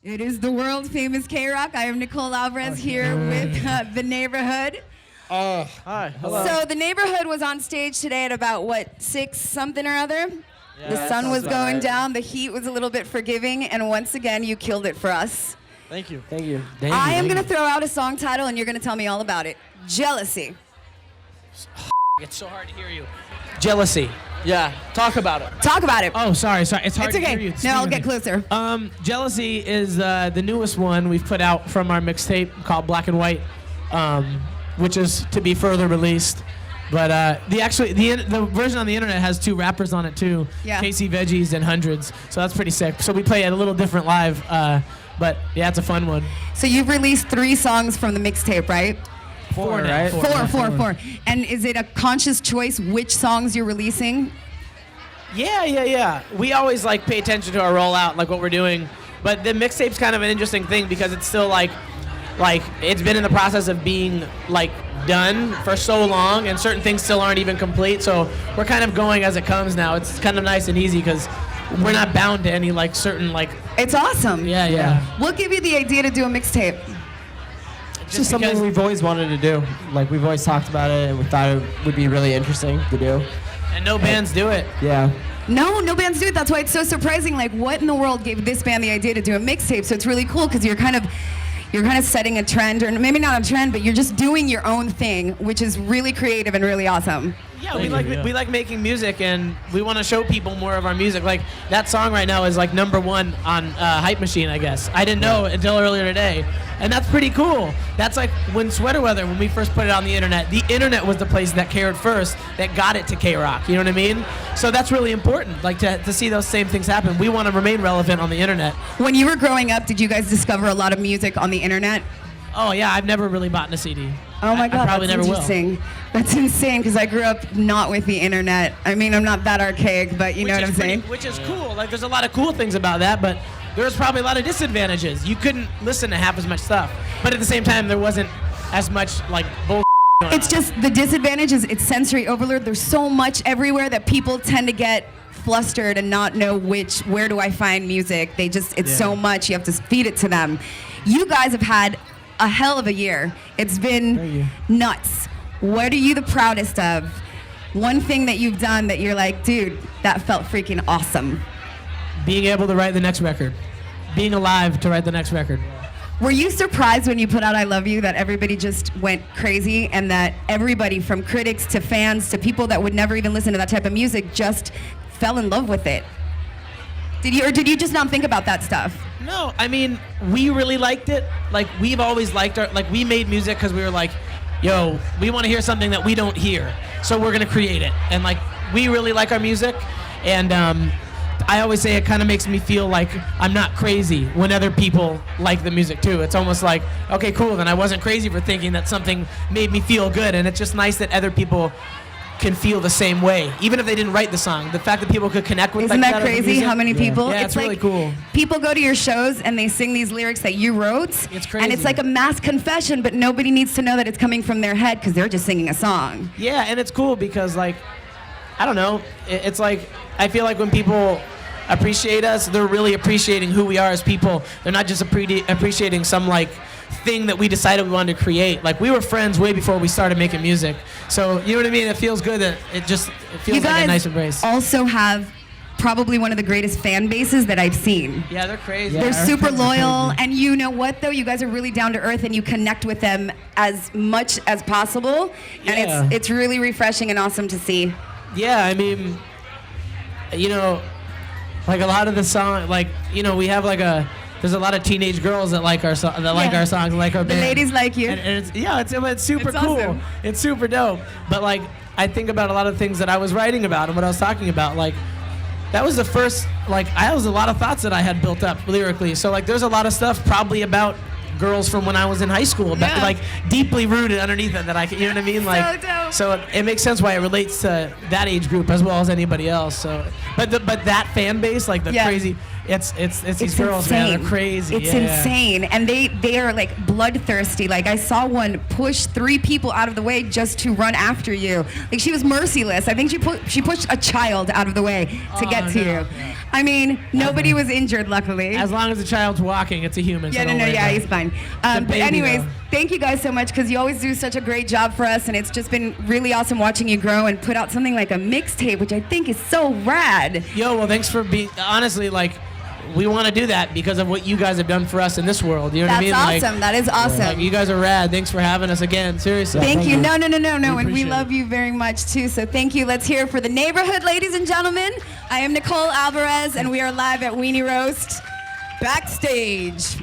It is the world famous KROQ. I am Nicole Alvarez here with the Neighbourhood. Hi. Hello. So the Neighbourhood was on stage today at about, what, 6 something or other? Yeah, The that sun was sounds about going right. down. The heat was a little bit forgiving. And once again, you killed it for us. Thank you. Thank you. I am going to throw out a song title, and you're going to tell me all about it. Jealousy. It's so hard to hear you. Jealousy. Yeah, talk about it. Talk about it. Oh, sorry. It's hard It's to hear okay. you. No, I'll get closer. Jealousy is the newest one we've put out from our mixtape called Black and White, which is to be further released. But the version on the internet has 2 rappers on it too, Yeah. Casey Veggies and Hundreds. So that's pretty sick. So we play it a little different live, but yeah, it's a fun one. So you've released 3 songs from the mixtape, right? 4 now. right? Four. And is it a conscious choice which songs you're releasing? Yeah. We always pay attention to our rollout, like what we're doing. But the mixtape's kind of an interesting thing because it's still like it's been in the process of being done for so long, and certain things still aren't even complete. So we're kind of going as it comes now. It's kind of nice and easy because we're not bound to any certain It's awesome. Yeah. What gave you the idea to do a mixtape? It's just something we've always wanted to do. We've always talked about it, and we thought it would be really interesting to do. And no bands do it. Yeah. No bands do it. That's why it's so surprising. What in the world gave this band the idea to do a mixtape? So it's really cool because you're kind of setting a trend, or maybe not a trend, but you're just doing your own thing, which is really creative and really awesome. Yeah, we like making music, and we want to show people more of our music. That song right now is #1 on Hype Machine, I guess. I didn't know until earlier today, and that's pretty cool. That's when Sweater Weather, when we first put it on the internet was the place that cared first, that got it to KROQ. You know what I mean? So that's really important. To see those same things happen. We want to remain relevant on the internet. When you were growing up, did you guys discover a lot of music on the internet? Oh yeah, I've never really bought a CD. Oh my God, I probably that's never interesting. That's insane because I grew up not with the internet. I mean, I'm not that archaic, but you know what I'm saying? Which is cool. There's a lot of cool things about that, but there's probably a lot of disadvantages. You couldn't listen to half as much stuff, but at the same time, there wasn't as much bull. It's just the disadvantage is it's sensory overload. There's so much everywhere that people tend to get flustered and not know where do I find music. It's so much, you have to feed it to them. You guys have had a hell of a year. It's been nuts. What are you the proudest of? One thing that you've done that you're dude, that felt freaking awesome. Being able to write the next record. Being alive to write the next record. Were you surprised when you put out I Love You that everybody just went crazy and that everybody from critics to fans to people that would never even listen to that type of music just fell in love with it? Did you just not think about that stuff? No, I mean, we really liked it. We've always liked we made music because we were yo, we want to hear something that we don't hear, so we're going to create it. And we really like our music, and I always say it kind of makes me feel like I'm not crazy when other people like the music too. It's almost okay, cool, then I wasn't crazy for thinking that something made me feel good, and it's just nice that other people can feel the same way, even if they didn't write the song. The fact that people could connect with Isn't that with the crazy music. how many people? Yeah, it's really cool. People go to your shows and they sing these lyrics that you wrote. It's crazy. And it's like a mass confession, but nobody needs to know that it's coming from their head because they're just singing a song. Yeah, and it's cool because I don't know, it's I feel like when people appreciate us, they're really appreciating who we are as people. They're not just appreciating some thing that we decided we wanted to create. We were friends way before we started making music. So, you know what I mean? It feels good that it feels like a nice embrace. You guys also have probably one of the greatest fan bases that I've seen. Yeah, they're crazy. They're super loyal, and you know what though? You guys are really down to earth and you connect with them as much as possible. Yeah. And it's really refreshing and awesome to see. Yeah, I mean, a lot of the song, we have there's a lot of teenage girls that like our songs, like our band. The ladies like you. And it's super It's cool. awesome. It's super dope. But I think about a lot of things that I was writing about and what I was talking about. That was the first, I was a lot of thoughts that I had built up lyrically. So there's a lot of stuff probably about girls from when I was in high school, deeply rooted underneath it that I can, you know what I mean? So dope. So it makes sense why it relates to that age group as well as anybody else. So, but that fan base, crazy, It's these girls, man. They're crazy. It's insane, and they are like bloodthirsty. Like I saw one push 3 people out of the way just to run after you. Like she was merciless. I think she pushed a child out of the way to get to you. I mean, nobody was injured, luckily. As long as the child's walking, it's a human. Yeah, so he's fine. But baby, anyways, though. thank you guys so much because you always do such a great job for us, and it's just been really awesome watching you grow and put out something like a mixtape, which I think is so rad. Yo, well, thanks for being. Honestly, like, we want to do that because of what you guys have done for us in this world. You know what I mean? That's awesome. That is awesome. Like, you guys are rad. Thanks for having us again. Seriously. Thank you. No. And we appreciate love you very much, too. So thank you. Let's hear it for the Neighborhood, ladies and gentlemen. I am Nicole Alvarez, and we are live at Weenie Roast backstage.